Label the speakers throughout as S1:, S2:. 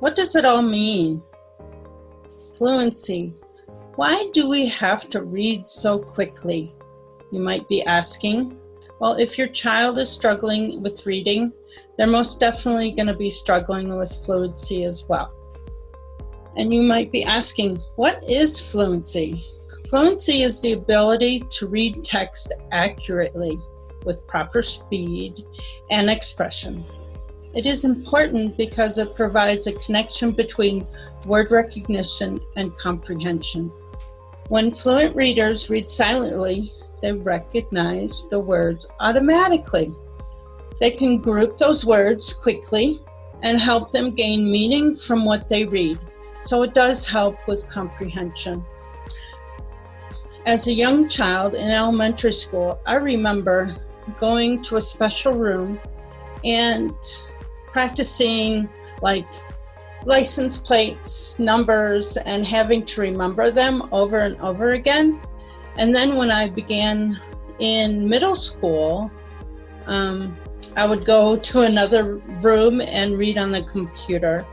S1: What does it all mean? Fluency. Why do we have to read so quickly? You might be asking. Well, if your child is struggling with reading, they're most definitely going to be struggling with fluency as well. And you might be asking, what is fluency? Fluency is the ability to read text accurately with proper speed and expression. It is important because it provides a connection between word recognition and comprehension. When fluent readers read silently, they recognize the words automatically. They can group those words quickly and help them gain meaning from what they read. So it does help with comprehension. As a young child in elementary school, I remember going to a special room and practicing like license plates, numbers, and having to remember them over and over again. And then when I began in middle school, I would go to another room and read on the computer.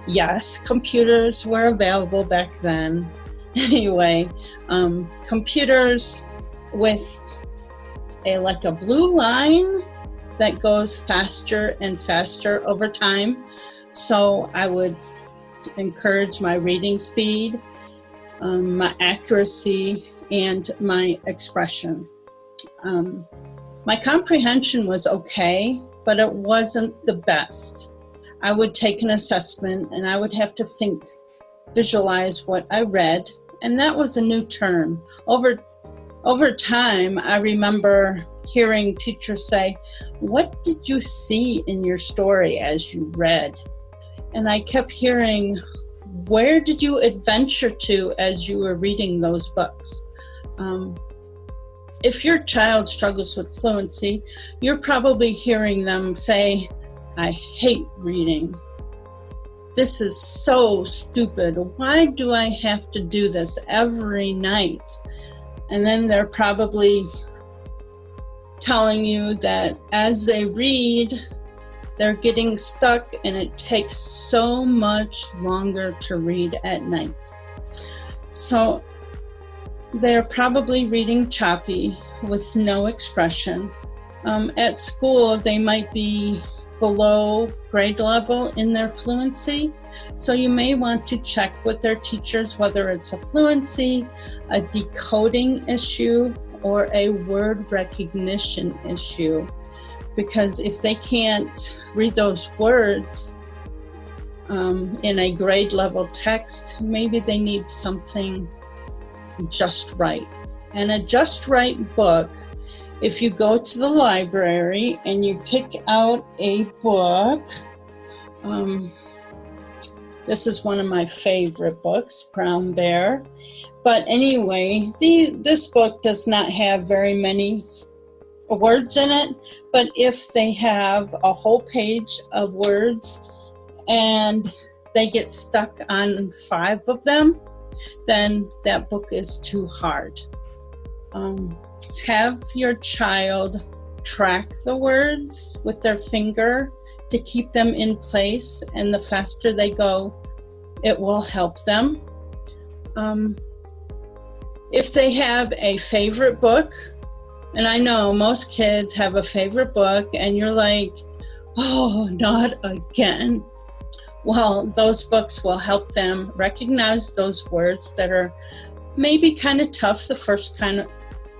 S1: Yes, computers were available back then. Anyway, computers with a blue line that goes faster and faster over time. So I would encourage my reading speed, my accuracy, and my expression. My comprehension was okay, but it wasn't the best. I would take an assessment and I would have to visualize what I read, and that was a new term. Over time, I remember hearing teachers say, "What did you see in your story as you read?" And I kept hearing, "Where did you adventure to as you were reading those books?" If your child struggles with fluency, you're probably hearing them say, "I hate reading. This is so stupid. Why do I have to do this every night?" And then they're probably telling you that as they read, they're getting stuck and it takes so much longer to read at night. So they're probably reading choppy with no expression. At school, they might be below grade level in their fluency. So you may want to check with their teachers whether it's a fluency, a decoding issue, or a word recognition issue. Because if they can't read those words in a grade level text, maybe they need something just right. And a just right book, if you go to the library and you pick out a book, this is one of my favorite books, Brown Bear. But anyway, this book does not have very many words in it, but if they have a whole page of words and they get stuck on 5 of them, then that book is too hard. Have your child track the words with their finger to keep them in place, and the faster they go, it will help them. If they have a favorite book, and I know most kids have a favorite book, and you're like, "Oh, not again." Well, those books will help them recognize those words that are maybe kind of tough the first kind of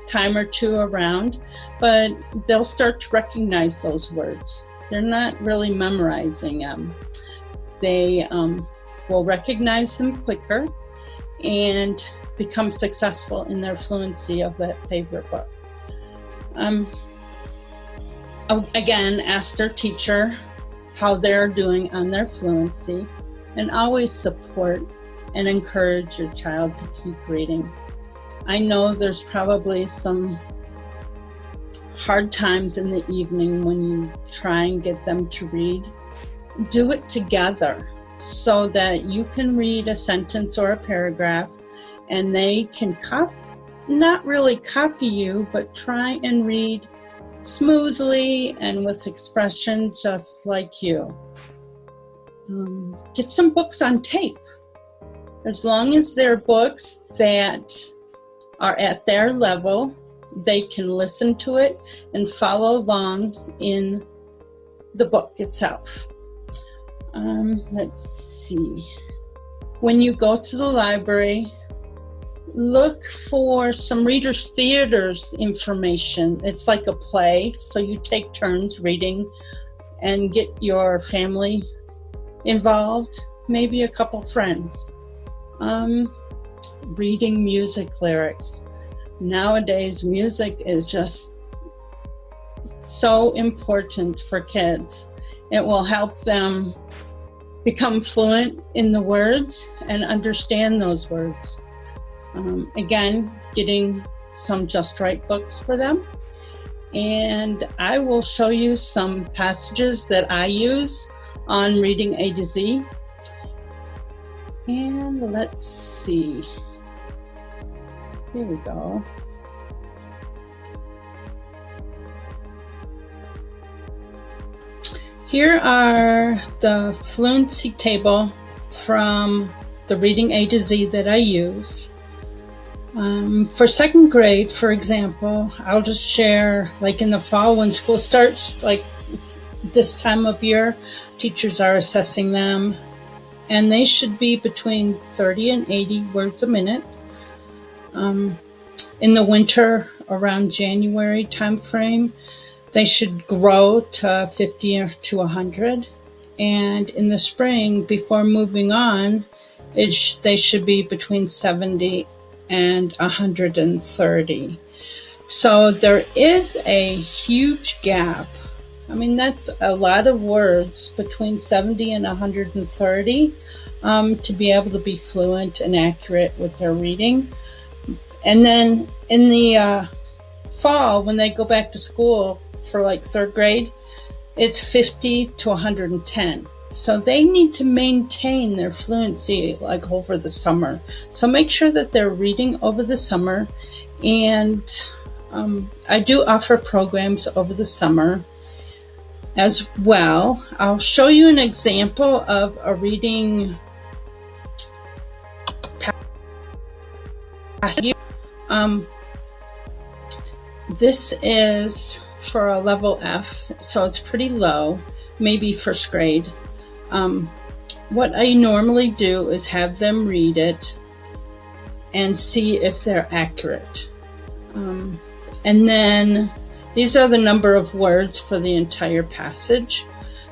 S1: time or two around, but they'll start to recognize those words. They're not really memorizing them. They will recognize them quicker and become successful in their fluency of that favorite book. Again, ask their teacher how they're doing on their fluency, and always support and encourage your child to keep reading. I know there's probably some hard times in the evening when you try and get them to read. Do it together so that you can read a sentence or a paragraph and they can not really copy you, but try and read smoothly and with expression just like you. Get some books on tape. As long as they're books that are at their level, they can listen to it and follow along in the book itself. Let's see. When you go to the library, look for some Reader's Theater's information. It's like a play, so you take turns reading and get your family involved, maybe a couple friends. Reading music lyrics. Nowadays, music is just so important for kids. It will help them become fluent in the words and understand those words. Again, getting some Just Right books for them. And I will show you some passages that I use on reading A to Z. And let's see. Here we go. Here are the fluency table from the Reading A to Z that I use. For second grade, for example, I'll just share, like in the fall when school starts, like this time of year, teachers are assessing them, and they should be between 30 and 80 words a minute. In the winter, around January timeframe, they should grow to 50 to 100. And in the spring, before moving on, they should be between 70 and 130. So there is a huge gap. I mean, that's a lot of words between 70 and 130 to be able to be fluent and accurate with their reading. And then in the fall, when they go back to school for like third grade, it's 50 to 110. So they need to maintain their fluency like over the summer. So make sure that they're reading over the summer. And I do offer programs over the summer as well. I'll show you an example of a reading passage. This is for a level F, so it's pretty low, maybe first grade. What I normally do is have them read it and see if they're accurate. And then these are the number of words for the entire passage.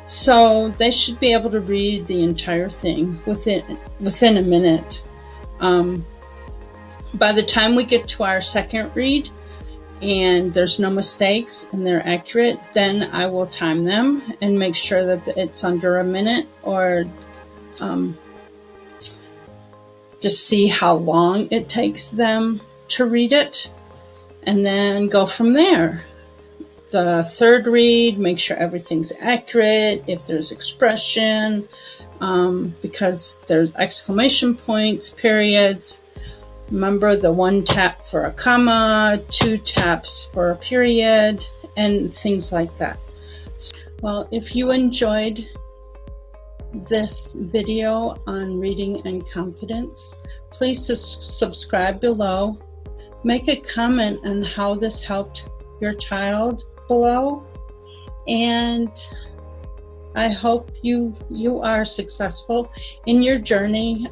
S1: So they should be able to read the entire thing within a minute. By the time we get to our second read and there's no mistakes and they're accurate, then I will time them and make sure that it's under a minute, or just see how long it takes them to read it and then go from there. The third read, make sure everything's accurate. If there's expression, because there's exclamation points, periods, remember the 1 tap for a comma, 2 taps for a period, and things like that. Well, if you enjoyed this video on reading and confidence, please subscribe below. Make a comment on how this helped your child below, and I hope you are successful in your journey